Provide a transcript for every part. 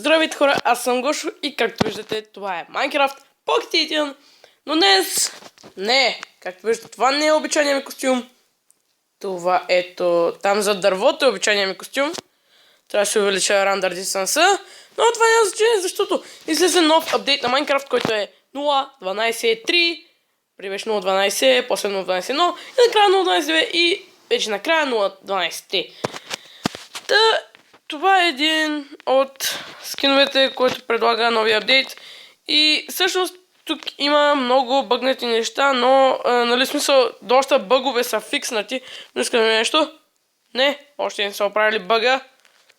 Здравейте хора, аз съм Гошо и както виждате това е Minecraft Pocket Edition. Но днес, както виждате, това не е обичайният ми костюм. Това ето, там за дървото е обичайният ми костюм. Трябва да се увелича Render Distance, но това няма значение, защото излезе нов апдейт на Minecraft, който е 0.12.3. Преди беше 0.12, после 0.12.1 и накрая 0.12.2 и вече накрая 0.12.3. Това е един от скиновете, който предлага новия апдейт. И всъщност тук има много бъгнати неща, но нали смисъл, доста бъгове са фикснати. Но искаме нещо? Не, още не са оправили бъга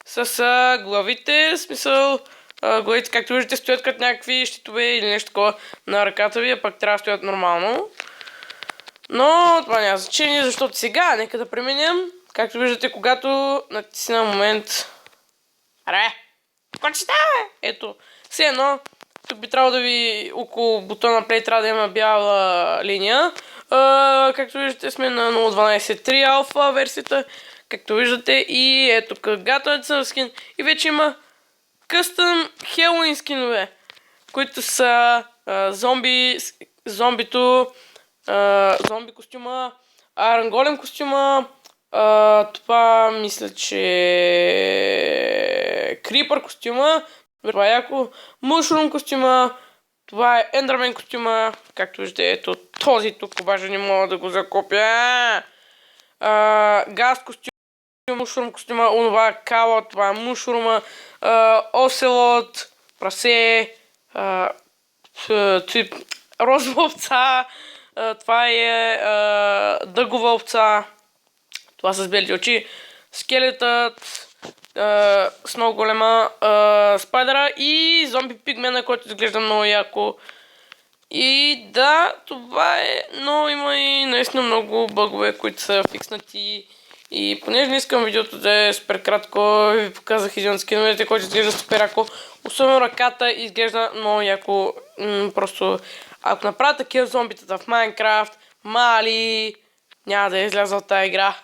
с главите. Смисъл, главите, както виждате, стоят като някакви щитове или нещо такова на ръката ви, а пък трябва да стоят нормално. Но това няма значение, защото сега нека да преминем. Както виждате, когато натисна момент... Аре! Какво ще става? Ето, все едно, тук би трябвало да ви около бутона Play трябва да има бяла линия. Както виждате, сме на 0.12.3 алфа версията. Както виждате, и ето когато съм скин. И вече има къстъм Хелоуин скинове, които са зомбито, зомби костюма, Iron Golem костюма, това мисля, че Creeper костюма, това е яко, Mushroom костюма, това е Enderman костюма, както виждате, ето този тук, обаче не мога да го закопя. Гаст костюма, Mushroom костюма, онова кала, това е Mushroom, Оселот, прасе, розова овца, това е дъгова овца, това с белите очи, скелетът, с много голема спайдера и зомби пигмена, който изглежда много яко. И да, това е, но има и наистина много бъгове, които са фикснати. И понеже не искам видеото да е супер кратко, ви показах един от скиновете, който изглежда супер яко. Особено ръката изглежда много яко. Просто ако направя такива зомбитата в Minecraft, мали, няма да изляза от тази игра.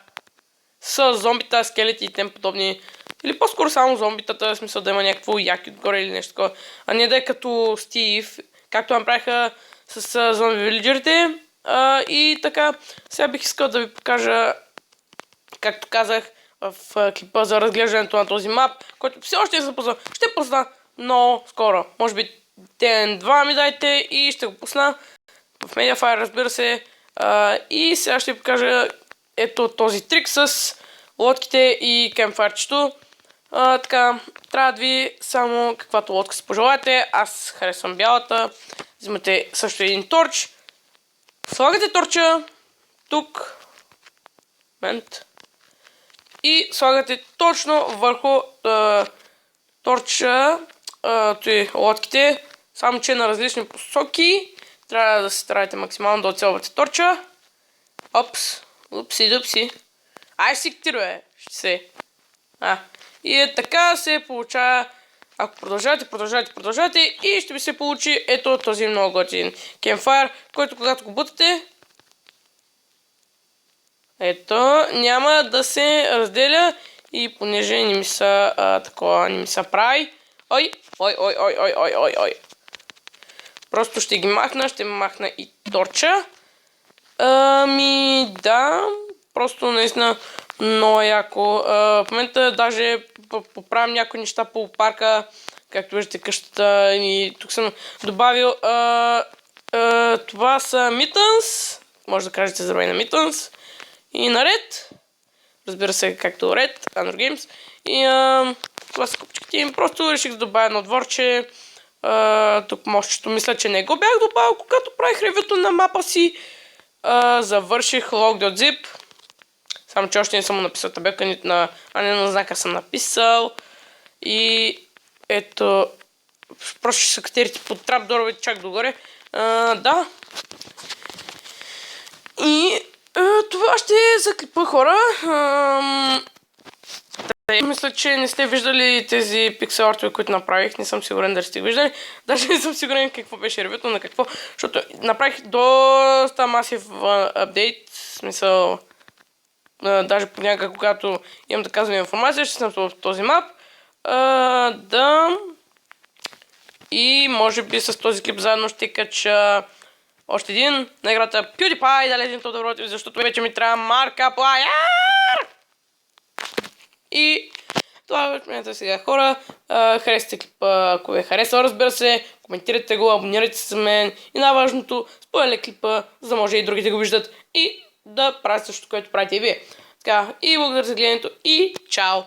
С зомбита, скелети и тем подобни. Или по-скоро само зомбитата, в смисъл да има някакво яки отгоре или нещо такова. А не да е като Стив, както направиха с зомби вилиджерите. И така, сега бих искал да ви покажа, както казах в клипа за разглеждането на този мап, който все още не съм пусна. Ще пусна много скоро. Може би ден-два ми дайте и ще го пусна в Mediafire, разбира се. И сега ще ви покажа ето този трик с лодките и кемфарчето. Така, трябва да ви само каквато лодка си пожелаете. Аз харесвам бялата. Взимате също един торч. Слагате торча тук. Момент. И слагате точно върху торча лодките. Само че на различни посоки. Трябва да се стараете максимално да оцелвате торча. Опс. Упси-дупси. Ай си ктируе. Ще се. И така се получава. Ако продължавате и ще ви се получи ето този много готин кемфайр, който когато го бутате, ето няма да се разделя и понеже не ми са такова, не ми са прави. Ой. Просто ще ги махна, ще махна и торча. Да, просто наистина много яко. В момента даже поправям някои неща по парка, както виждате къщата и тук съм добавил това са Mittens, може да кажете здравей на Mittens и наред, разбира се както ред, Android Games и това са купчиките им, просто реших да добавя едно дворче, тук мощчето мисля, че не го бях добавил, когато правих ревюто на мапа си. Завърших log.zip. Само че още не съм написал табелка, нито на на знака съм написал. И ето, просто ще се катерите под трапдоровете чак догоре. Да. И това ще е за клипа, хора. Мисля, че не сте виждали тези пиксел артове, които направих. Не съм сигурен дали сте виждали. Даже не съм сигурен какво беше ревюто на какво. Защото направих доста масив апдейт. В смисъл, даже понякога, когато имам да казвам информация, ще съм в този мап. Да. И може би с този клип заедно ще кача още един на играта PewDiePie, да лезем добро, защото вече ми трябва Маркиплайер! И това е момента сега, хора. Харесайте клипа, ако ви е харесал, разбира се. Коментирайте го, абонирайте се за мен. И най-важното, споделяйте клипа, за да може и другите го виждат. И да правите същото, което правите и вие. Така, и благодаря за гледането и чао!